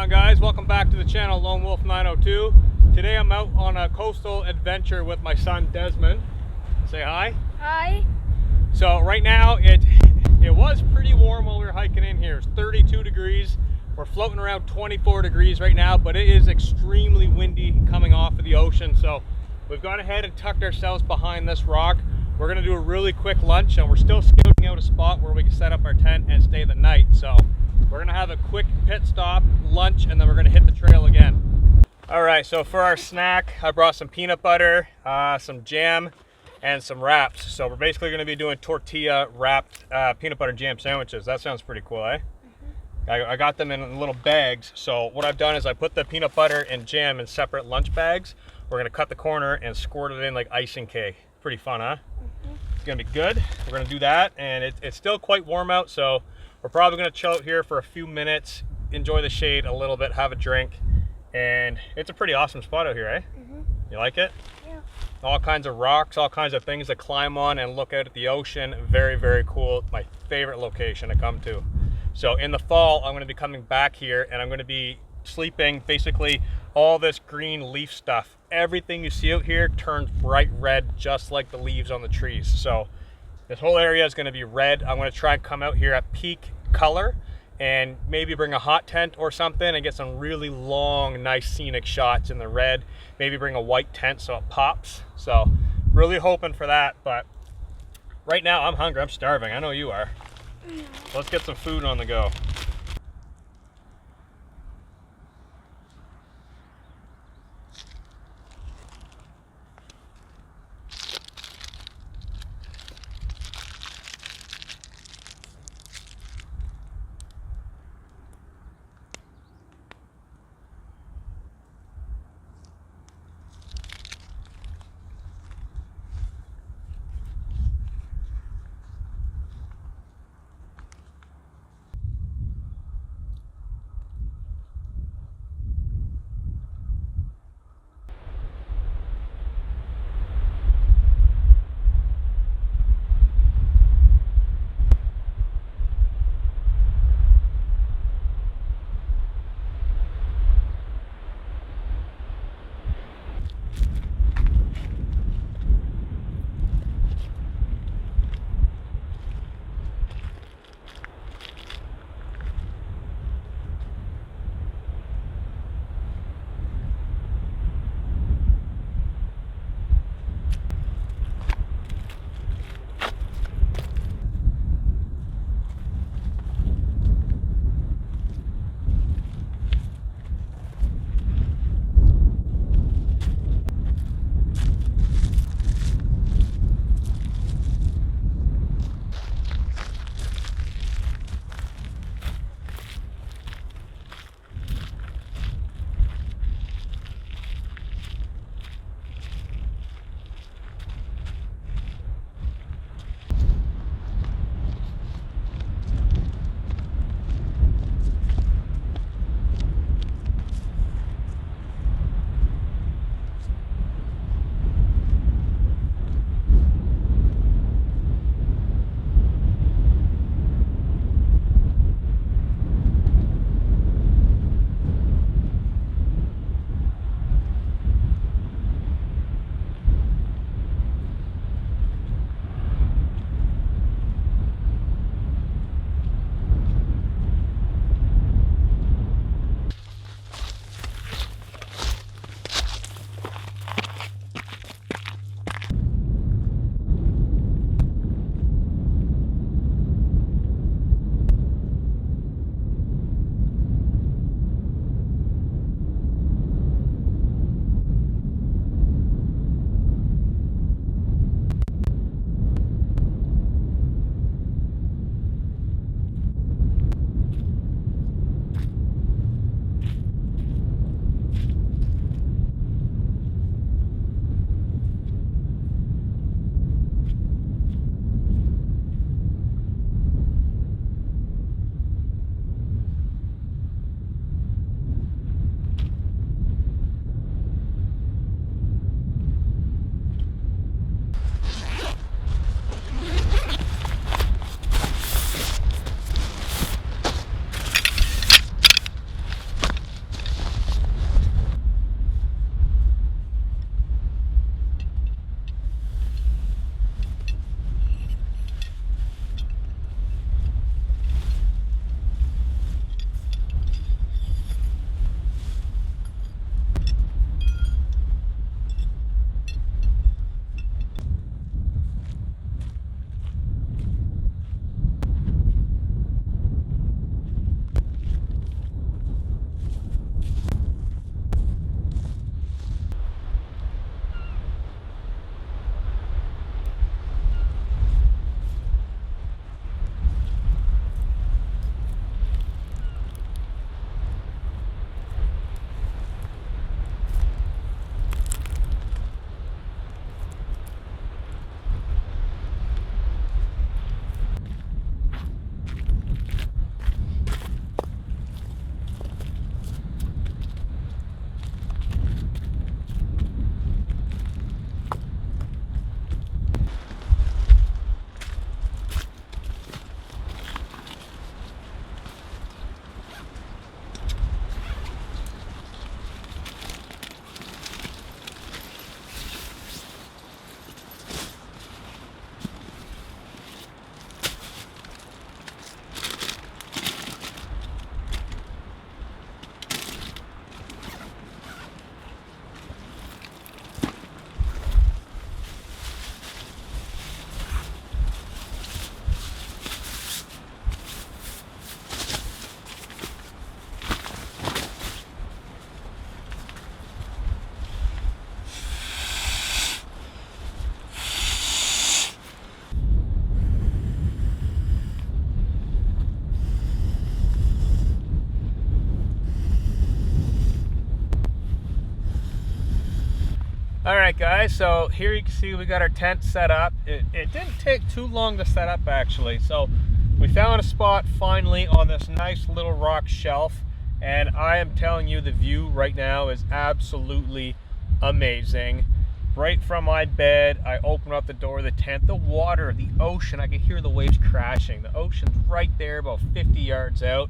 on, guys? Welcome back to the channel, Lone Wolf 902. Today I'm out on a coastal adventure with my son Desmond. Say hi. Hi. So right now it was pretty warm while we were hiking in here. It's 32 degrees. We're floating around 24 degrees right now, but it is extremely windy coming off of the ocean. So we've gone ahead and tucked ourselves behind this rock. We're gonna do a really quick lunch, and we're still scouting out a spot where we can set up our tent and stay the night. So we're gonna have a quick pit stop, lunch, and then we're gonna hit the trail again. All right, so for our snack, I brought some peanut butter, some jam, and some wraps. So we're basically gonna be doing tortilla wrapped peanut butter jam sandwiches. That sounds pretty cool, eh? I got them in little bags. So what I've done is I put the peanut butter and jam in separate lunch bags. We're gonna cut the corner and squirt it in like icing cake. Pretty fun, huh? It's gonna be good. We're gonna do that, and it's still quite warm out, so we're probably gonna chill out here for a few minutes, enjoy the shade a little bit, have a drink, and it's a pretty awesome spot out here, eh? You like it? Yeah. All kinds of rocks, all kinds of things to climb on and look out at the ocean. Very, very cool. My favorite location to come to. So in the fall, I'm gonna be coming back here, and I'm gonna be sleeping basically all this green leaf stuff. Everything you see out here turns bright red, just like the leaves on the trees. So this whole area is going to be red. I'm going to try and come out here at peak color and maybe bring a hot tent or something and get some really long, nice scenic shots in the red. Maybe bring a white tent so it pops. So really hoping for that. But right now I'm hungry. I'm starving. I know you are. Let's get some food on the go. All right, guys, so here you can see we got our tent set up. It didn't take too long to set up, actually. So we found a spot finally on this nice little rock shelf, and I am telling you, the view right now is absolutely amazing. Right from my bed, I open up the door of the tent, the water, the ocean, I can hear the waves crashing. The ocean's right there, about 50 yards out.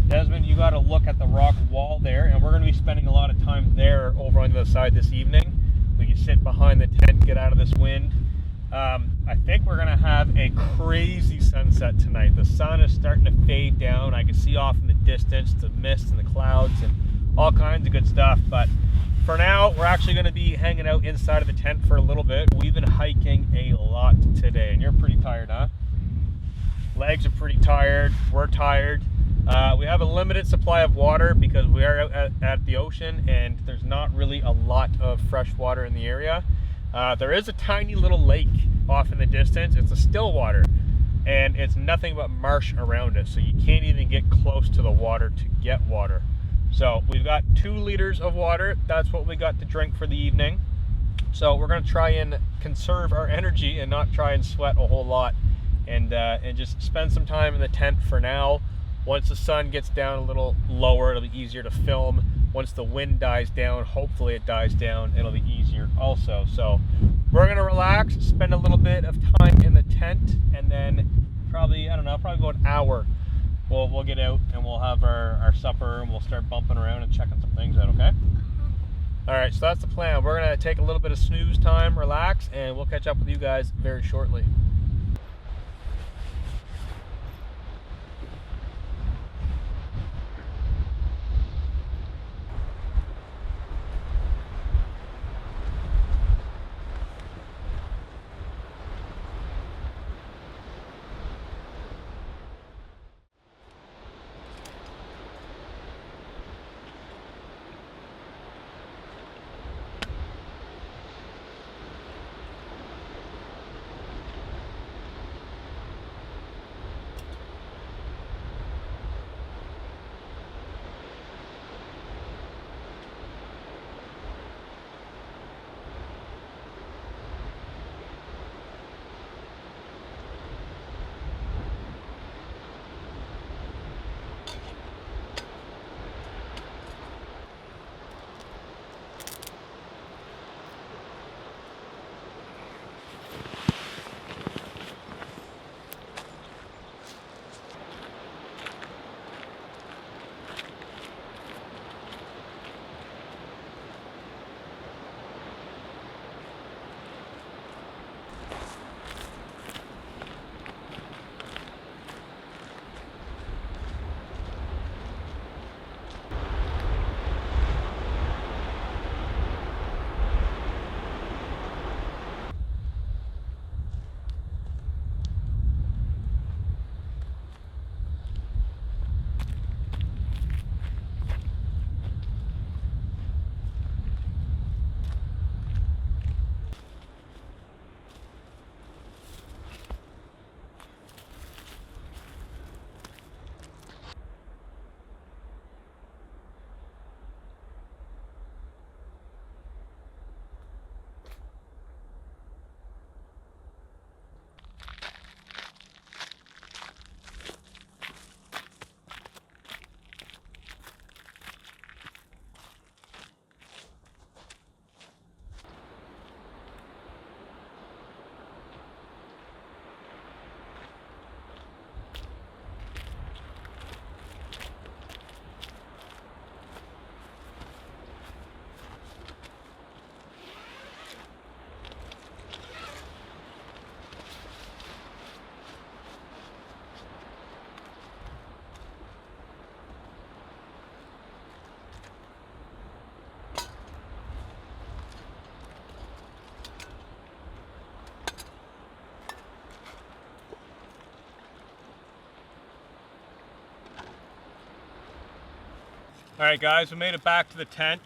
Desmond, you got to look at the rock wall there, and we're going to be spending a lot of time there over on the other side this evening. We can sit behind the tent, get out of this wind. I think we're going to have a crazy sunset tonight. The sun is starting to fade down. I can see off in the distance the mist and the clouds and all kinds of good stuff. But for now, we're actually going to be hanging out inside of the tent for a little bit. We've been hiking a lot today, and you're pretty tired, huh? Legs are pretty tired. We're tired. We have a limited supply of water because we are out at the ocean, and there's not really a lot of fresh water in the area. There is a tiny little lake off in the distance. It's a still water, and it's nothing but marsh around it, so you can't even get close to the water to get water. So we've got 2 liters of water. That's what we got to drink for the evening. So we're going to try and conserve our energy and not try and sweat a whole lot, and just spend some time in the tent for now. Once the sun gets down a little lower, it'll be easier to film. Once the wind dies down, hopefully it dies down, it'll be easier also. So we're gonna relax, spend a little bit of time in the tent, and then probably about an hour, we'll get out and we'll have our supper, and we'll start bumping around and checking some things out, okay? All right, so that's the plan. We're gonna take a little bit of snooze time, relax, and we'll catch up with you guys very shortly. All right, guys, we made it back to the tent,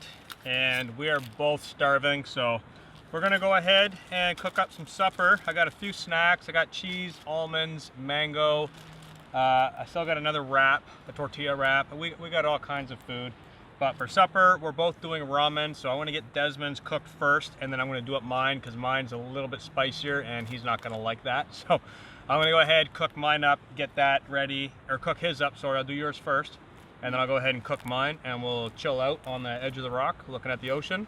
and we are both starving, so we're gonna go ahead and cook up some supper. I got a few snacks. I got cheese, almonds, mango. I still got another wrap, a tortilla wrap. We got all kinds of food. But for supper, we're both doing ramen, so I want to get Desmond's cooked first, and then I'm going to do up mine because mine's a little bit spicier and he's not going to like that. So I'm going to go ahead, cook mine up, get that ready, or cook his up, sorry, I'll do yours first. And then I'll go ahead and cook mine, and we'll chill out on the edge of the rock looking at the ocean.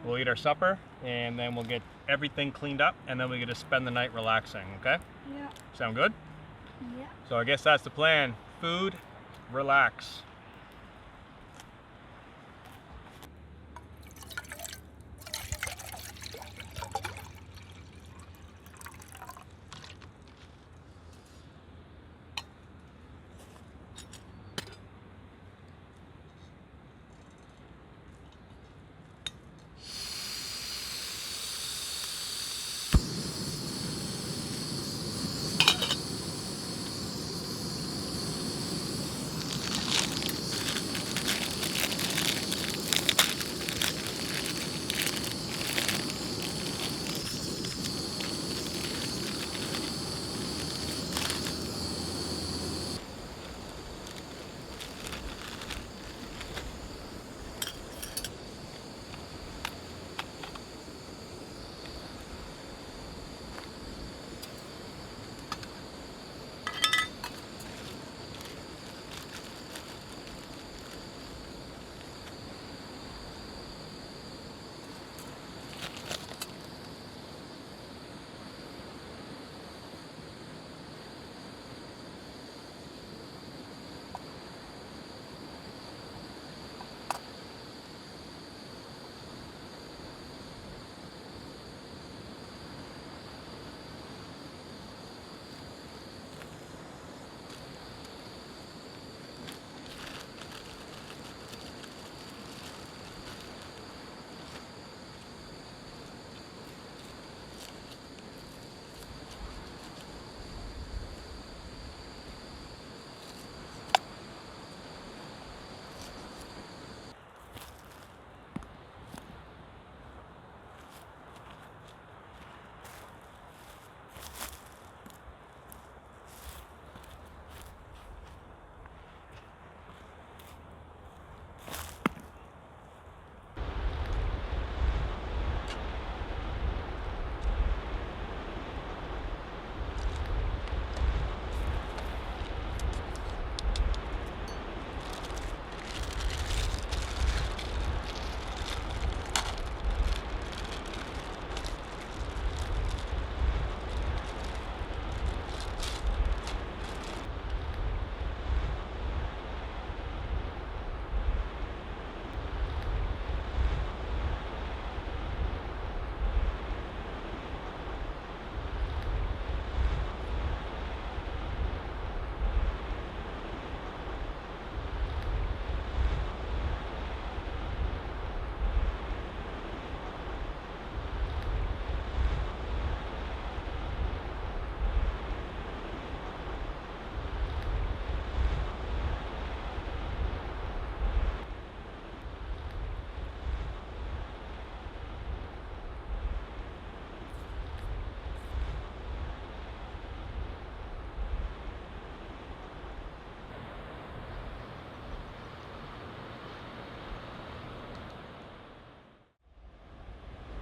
We'll eat our supper, and then we'll get everything cleaned up, and then we get to spend the night relaxing, okay? Yeah. Sound good? Yeah. So I guess that's the plan. Food, relax.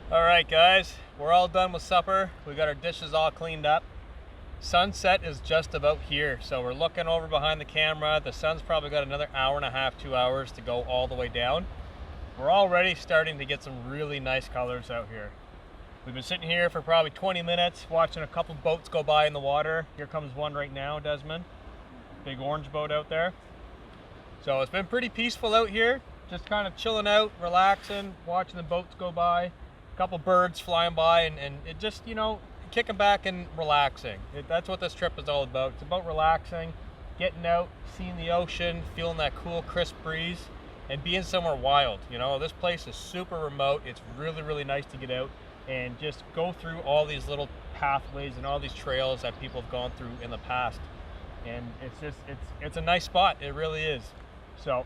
All right, guys, we're all done with supper. We got our dishes all cleaned up. Sunset is just about here, so we're looking over behind the camera. The sun's probably got another hour and a half, 2 hours to go all the way down. We're already starting to get some really nice colors out here. We've been sitting here for probably 20 minutes watching a couple boats go by in the water. Here comes one right now, Desmond. Big orange boat out there. So it's been pretty peaceful out here, just kind of chilling out, relaxing, watching the boats go by. A couple birds flying by, and it just, you know, kicking back and relaxing. That's what this trip is all about. It's about relaxing, getting out, seeing the ocean, feeling that cool, crisp breeze, and being somewhere wild. You know, this place is super remote. It's really, really nice to get out and just go through all these little pathways and all these trails that people have gone through in the past. And it's just, it's a nice spot. It really is. So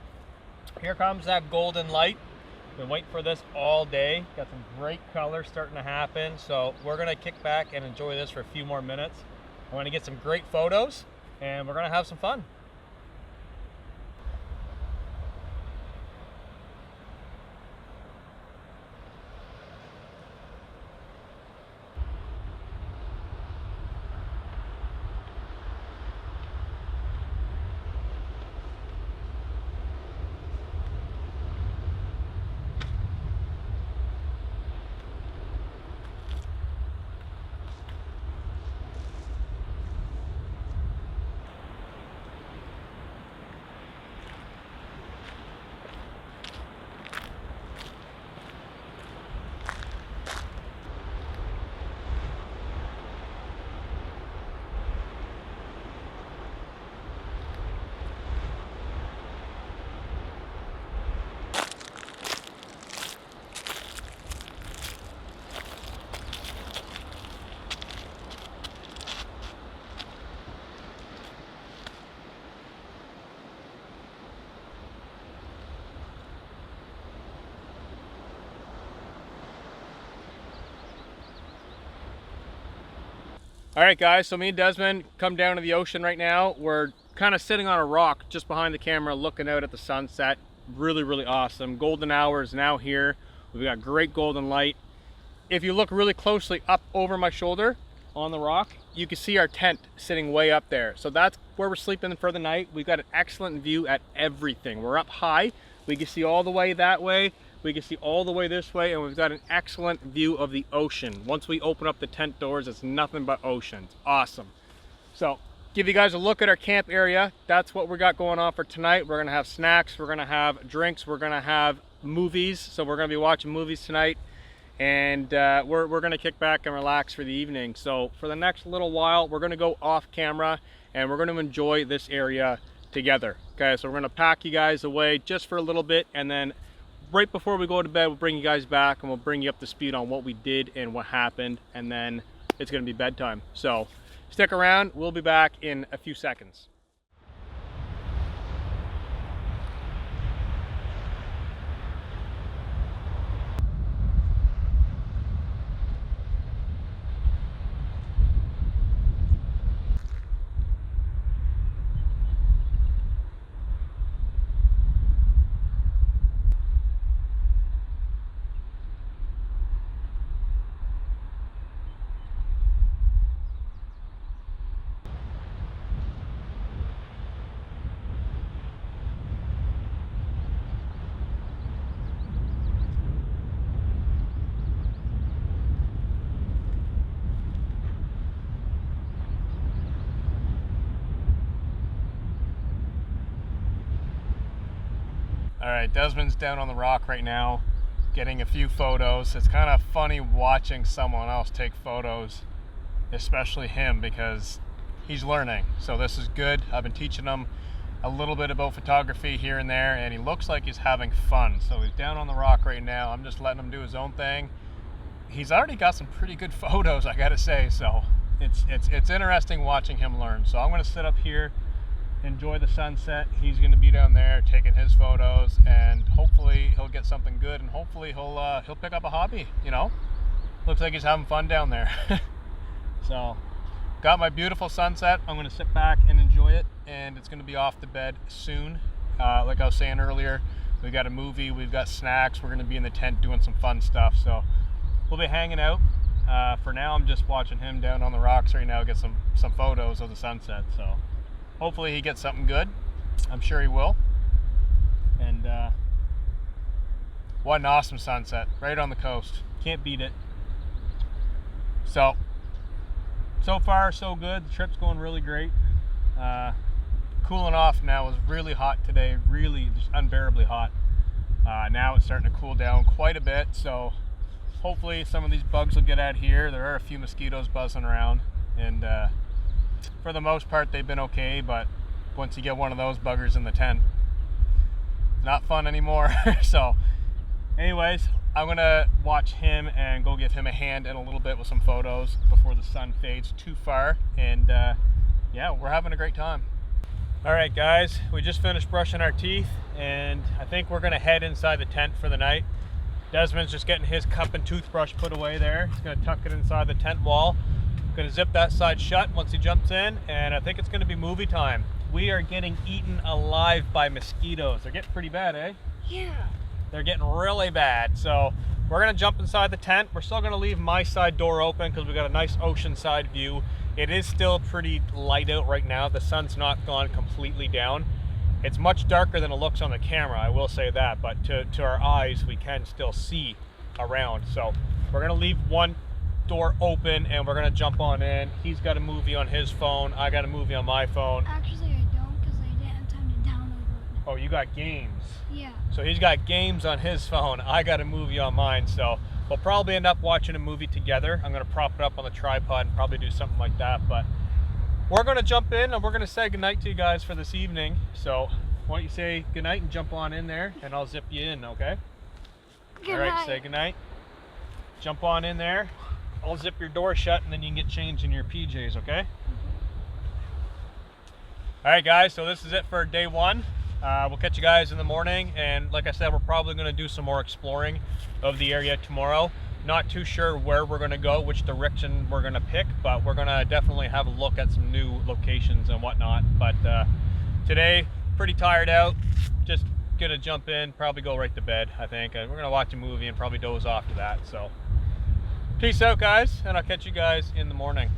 here comes that golden light. Been waiting for this all day. Got some great colors starting to happen. So we're gonna kick back and enjoy this for a few more minutes. I want to get some great photos and we're gonna have some fun. All right, guys, so me and Desmond come down to the ocean right now. We're kind of sitting on a rock just behind the camera looking out at the sunset. Really, really awesome. Golden hour is now here. We've got great golden light. If you look really closely up over my shoulder on the rock, you can see our tent sitting way up there. So that's where we're sleeping for the night. We've got an excellent view at everything. We're up high. We can see all the way that way. We can see all the way this way, and we've got an excellent view of the ocean. Once we open up the tent doors, it's nothing but ocean. It's awesome. So give you guys a look at our camp area. That's what we got going on for tonight. We're gonna have snacks, we're gonna have drinks, we're gonna have movies. So we're gonna be watching movies tonight, and we're gonna kick back and relax for the evening. So for the next little while, we're gonna go off camera and we're gonna enjoy this area together. Okay, so we're gonna pack you guys away just for a little bit, and then right before we go to bed, we'll bring you guys back and we'll bring you up to speed on what we did and what happened, and then it's gonna be bedtime. So stick around, we'll be back in a few seconds. All right, Desmond's down on the rock right now, getting a few photos. It's kind of funny watching someone else take photos, especially him, because he's learning. So this is good. I've been teaching him a little bit about photography here and there, and he looks like he's having fun. So he's down on the rock right now. I'm just letting him do his own thing. He's already got some pretty good photos, I gotta say. So it's interesting watching him learn. So I'm gonna sit up here, enjoy the sunset. He's going to be down there taking his photos, and hopefully he'll get something good, and hopefully he'll pick up a hobby, you know. Looks like he's having fun down there. So got my beautiful sunset. I'm going to sit back and enjoy it, and it's going to be off to bed soon. Like I was saying earlier, we've got a movie, we've got snacks, we're going to be in the tent doing some fun stuff, so we'll be hanging out. For now, I'm just watching him down on the rocks right now get some photos of the sunset. So hopefully he gets something good. I'm sure he will. And what an awesome sunset right on the coast. Can't beat it. So far so good. The trip's going really great. Cooling off now. It was really hot today, really just unbearably hot. Now it's starting to cool down quite a bit, so hopefully some of these bugs will get out here. There are a few mosquitoes buzzing around, and for the most part they've been okay, but once you get one of those buggers in the tent, not fun anymore. So anyways, I'm gonna watch him and go give him a hand in a little bit with some photos before the sun fades too far, and yeah, we're having a great time. All right guys, we just finished brushing our teeth, and I think we're gonna head inside the tent for the night. Desmond's just getting his cup and toothbrush put away there. He's gonna tuck it inside the tent wall. Gonna zip that side shut once he jumps in, and I think it's gonna be movie time. We are getting eaten alive by mosquitoes. They're getting pretty bad, eh? Yeah. They're getting really bad. So we're gonna jump inside the tent. We're still gonna leave my side door open because we got a nice ocean side view. It is still pretty light out right now. The sun's not gone completely down. It's much darker than it looks on the camera, I will say that, but to our eyes, we can still see around. So we're gonna leave one door open and we're gonna jump on in. He's got a movie on his phone. I got a movie on my phone. Actually, I don't, because I didn't have time to download it. Oh, you got games? Yeah. So he's got games on his phone. I got a movie on mine. So we'll probably end up watching a movie together. I'm gonna prop it up on the tripod and probably do something like that. But we're gonna jump in and we're gonna say goodnight to you guys for this evening. So why don't you say goodnight and jump on in there, and I'll zip you in, okay? Good All right, night. say goodnight. Jump on in there. I'll zip your door shut, and then you can get changed in your PJs, okay? All right, guys, so this is it for day one. We'll catch you guys in the morning, and like I said, we're probably going to do some more exploring of the area tomorrow. Not too sure where we're going to go, which direction we're going to pick, but we're going to definitely have a look at some new locations and whatnot. But today, pretty tired out, just gonna jump in, probably go right to bed, I think. We're gonna watch a movie and probably doze off to that. So peace out, guys, and I'll catch you guys in the morning.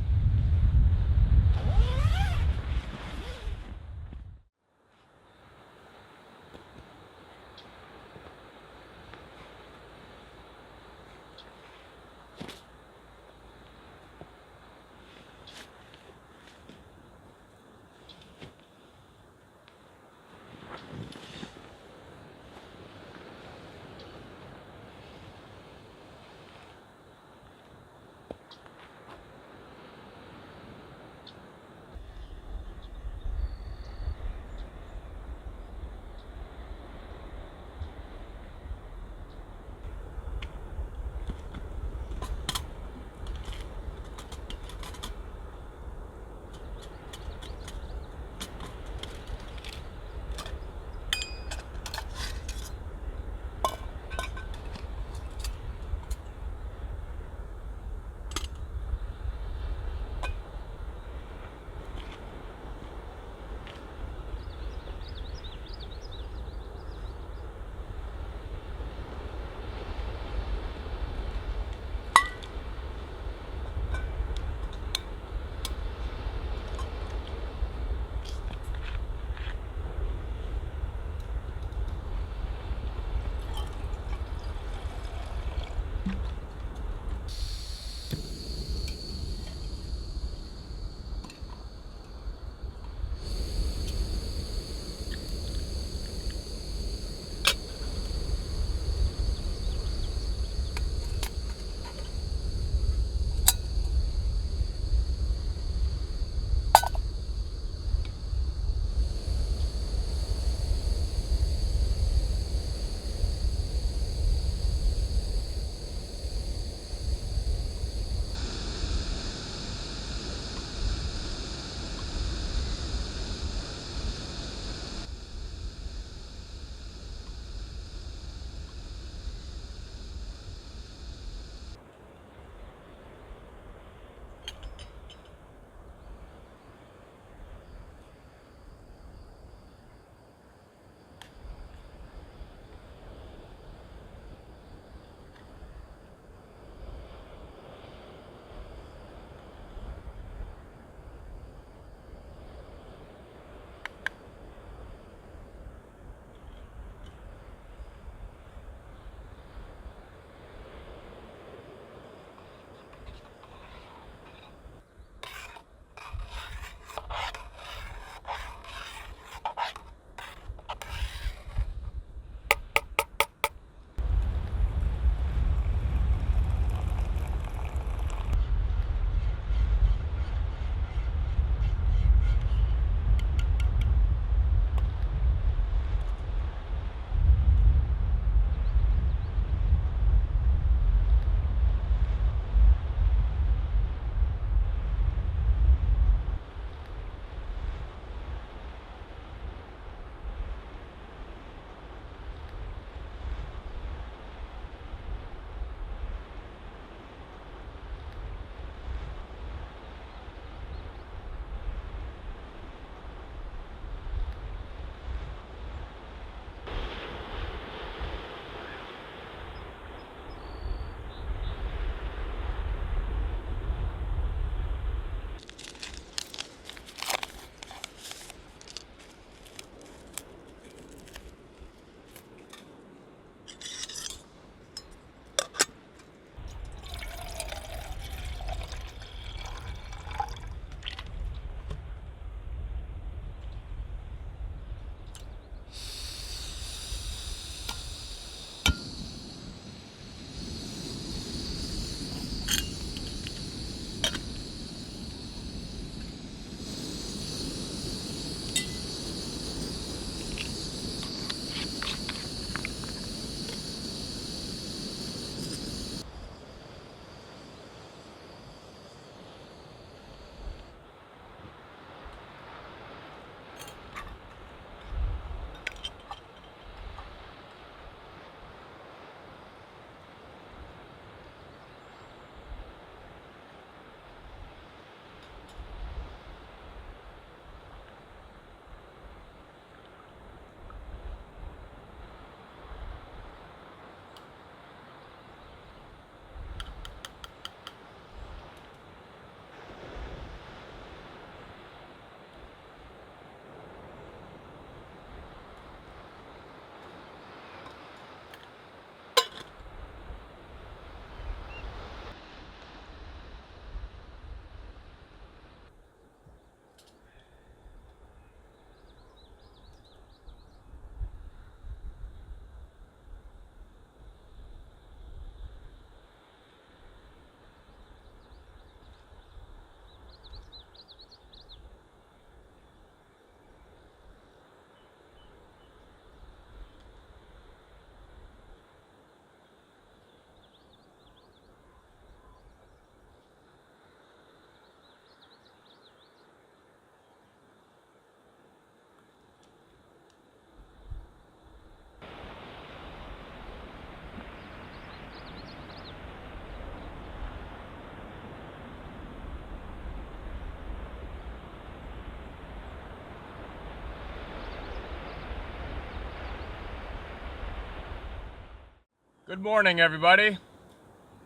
Good morning, everybody.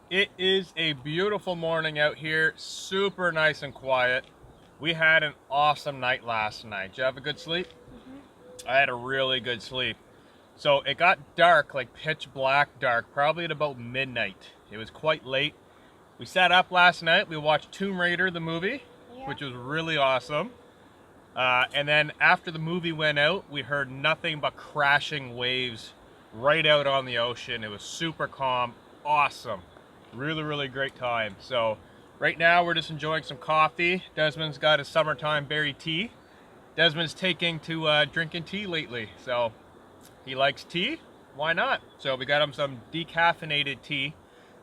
It is a beautiful morning out here, super nice and quiet. We had an awesome night last night. Did you have a good sleep? I had a really good sleep. So it got dark, like pitch black dark, probably at about midnight. It was quite late. We sat up last night, we watched Tomb Raider, the movie, which was really awesome. And then after the movie went out, we heard nothing but crashing waves right out on the ocean. It was super calm, awesome. Really, really great time. So right now we're just enjoying some coffee. Desmond's got his summertime berry tea. Desmond's taking to drinking tea lately. So he likes tea, why not? So we got him some decaffeinated tea.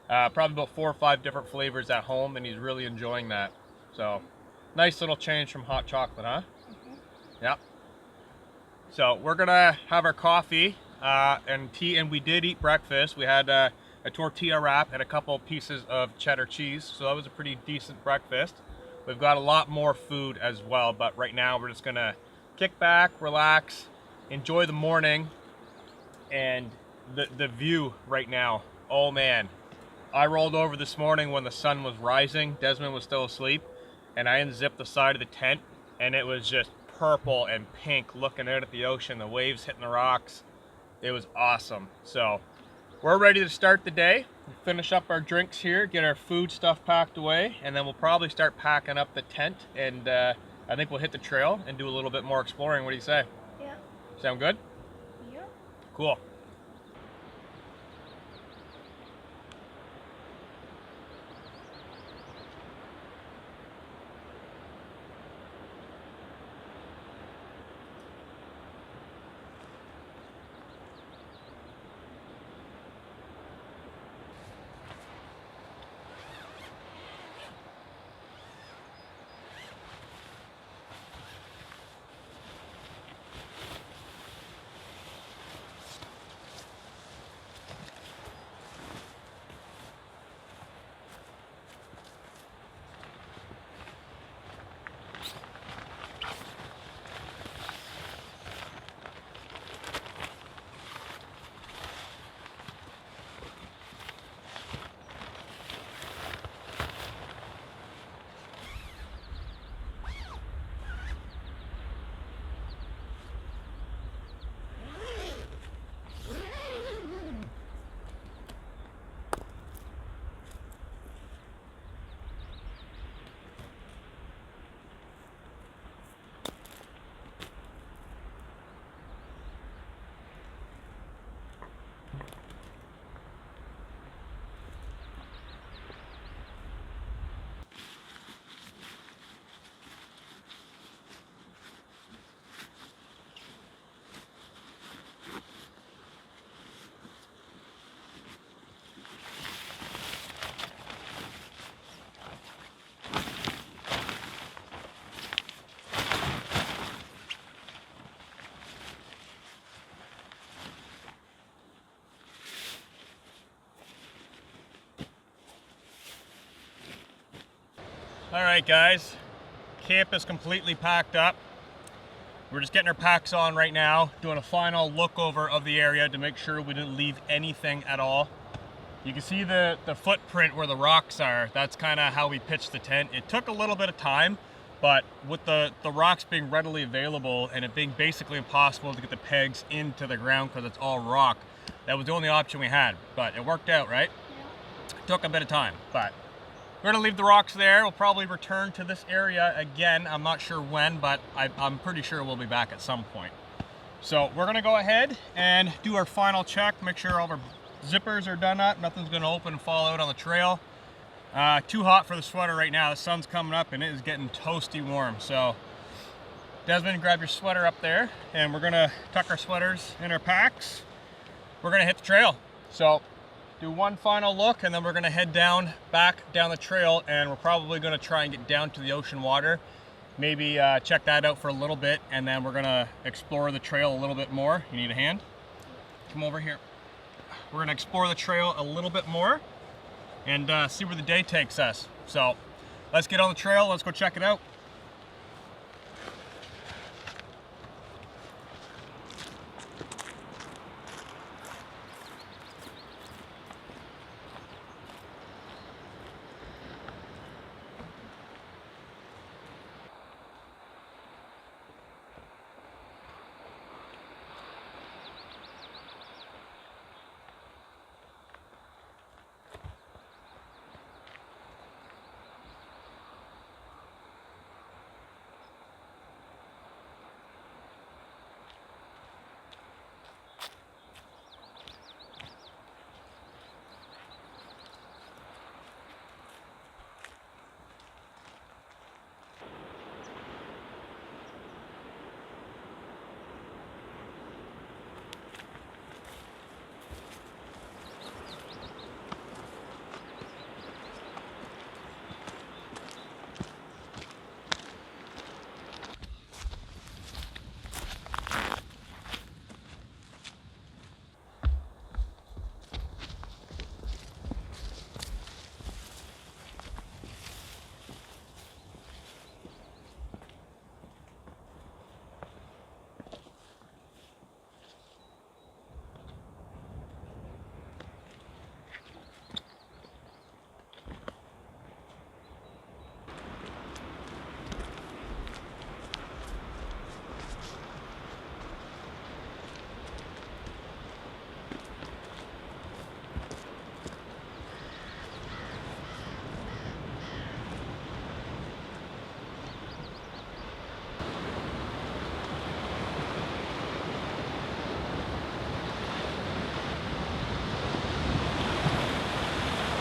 Probably about 4 or 5 different flavors at home, and he's really enjoying that. So nice little change from hot chocolate, huh? Yep. So we're gonna have our coffee and tea, and we did eat breakfast. We had a tortilla wrap and a couple pieces of cheddar cheese, so that was a pretty decent breakfast. We've got a lot more food as well, but right now we're just gonna kick back, relax, enjoy the morning, and the view right now. Oh man, I rolled over this morning when the sun was rising. Desmond was still asleep, and I unzipped the side of the tent, and it was just purple and pink looking out at the ocean, the waves hitting the rocks. It was awesome. So we're ready to start the day. We'll finish up our drinks here, get our food stuff packed away, and then we'll probably start packing up the tent, and I think we'll hit the trail and do a little bit more exploring. What do you say? Yeah. Sound good? Yeah. Cool. All right, guys, camp is completely packed up. We're just getting our packs on right now, doing a final look over of the area to make sure we didn't leave anything at all. You can see the footprint where the rocks are. That's kind of how we pitched the tent. It took a little bit of time, but with the rocks being readily available and it being basically impossible to get the pegs into the ground because it's all rock, that was the only option we had. But it worked out, right? Yeah. It took a bit of time, but we're gonna leave the rocks there. We'll probably return to this area again. I'm not sure when, but I'm pretty sure we'll be back at some point. So we're gonna go ahead and do our final check, make sure all of our zippers are done up, nothing's gonna open and fall out on the trail. Too hot for the sweater right now. The sun's coming up and it is getting toasty warm. So Desmond, grab your sweater up there, and we're gonna tuck our sweaters in our packs. We're gonna hit the trail. So do one final look, and then we're gonna head back down the trail, and we're probably gonna try and get down to the ocean water. Maybe check that out for a little bit, and then we're gonna explore the trail a little bit more. You need a hand? Come over here. We're gonna explore the trail a little bit more and see where the day takes us. So let's get on the trail, let's go check it out.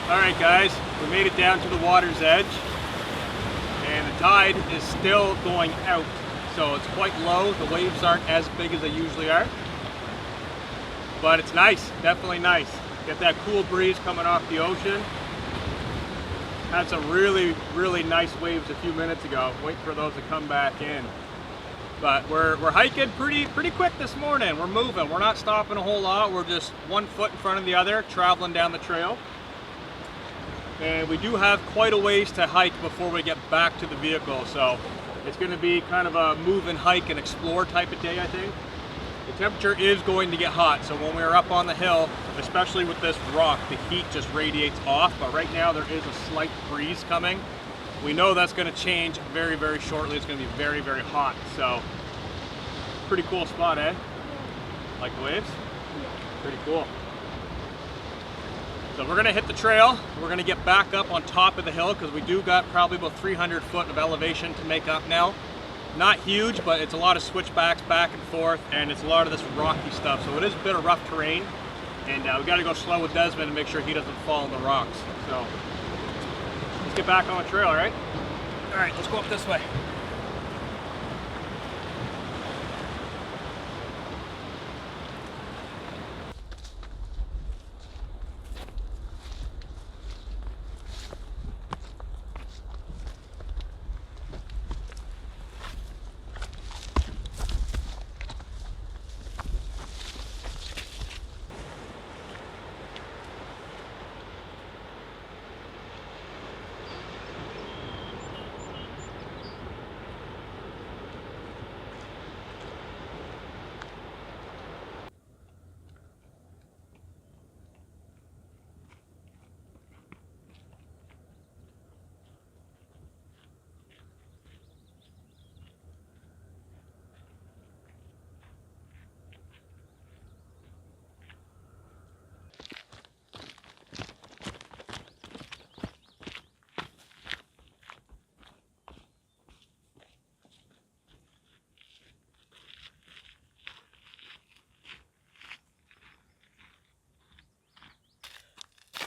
All right, guys, we made it down to the water's edge, and the tide is still going out, so it's quite low. The waves aren't as big as they usually are, but it's nice, definitely nice. Get that cool breeze coming off the ocean. Had some really, really nice waves a few minutes ago. Wait for those to come back in. But we're hiking pretty quick this morning. We're moving. We're not stopping a whole lot. We're just 1 foot in front of the other, traveling down the trail. And we do have quite a ways to hike before we get back to the vehicle. So it's going to be kind of a move and hike and explore type of day, I think. The temperature is going to get hot. So when we're up on the hill, especially with this rock, the heat just radiates off. But right now there is a slight breeze coming. We know that's going to change very, very shortly. It's going to be very, very hot. So, pretty cool spot, eh? Like the waves? Pretty cool. So we're going to hit the trail. We're going to get back up on top of the hill because we do got probably about 300 foot of elevation to make up now. Not huge, but it's a lot of switchbacks back and forth, and it's a lot of this rocky stuff. So it is a bit of rough terrain, and we got to go slow with Desmond to make sure he doesn't fall in the rocks. So. Let's get back on the trail, right? All right, let's go up this way.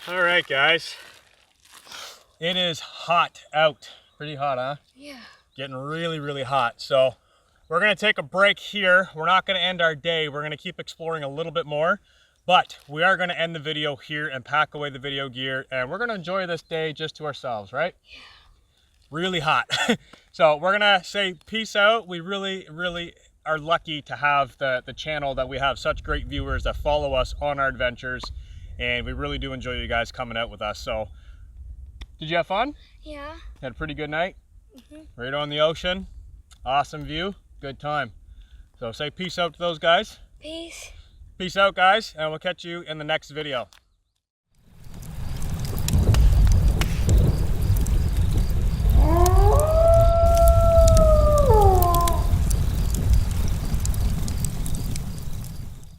All right, guys. It is hot out. Pretty hot, huh? Yeah. Getting really, really hot. So we're gonna take a break here. We're not gonna end our day. We're gonna keep exploring a little bit more, but we are gonna end the video here and pack away the video gear, and we're gonna enjoy this day just to ourselves, right? Yeah. Really hot. So we're gonna say peace out. We really, really are lucky to have the channel that we have such great viewers that follow us on our adventures. And we really do enjoy you guys coming out with us. So, did you have fun? Yeah. Had a pretty good night? Right on the ocean. Awesome view. Good time. So say peace out to those guys. Peace. Peace out, guys. And we'll catch you in the next video.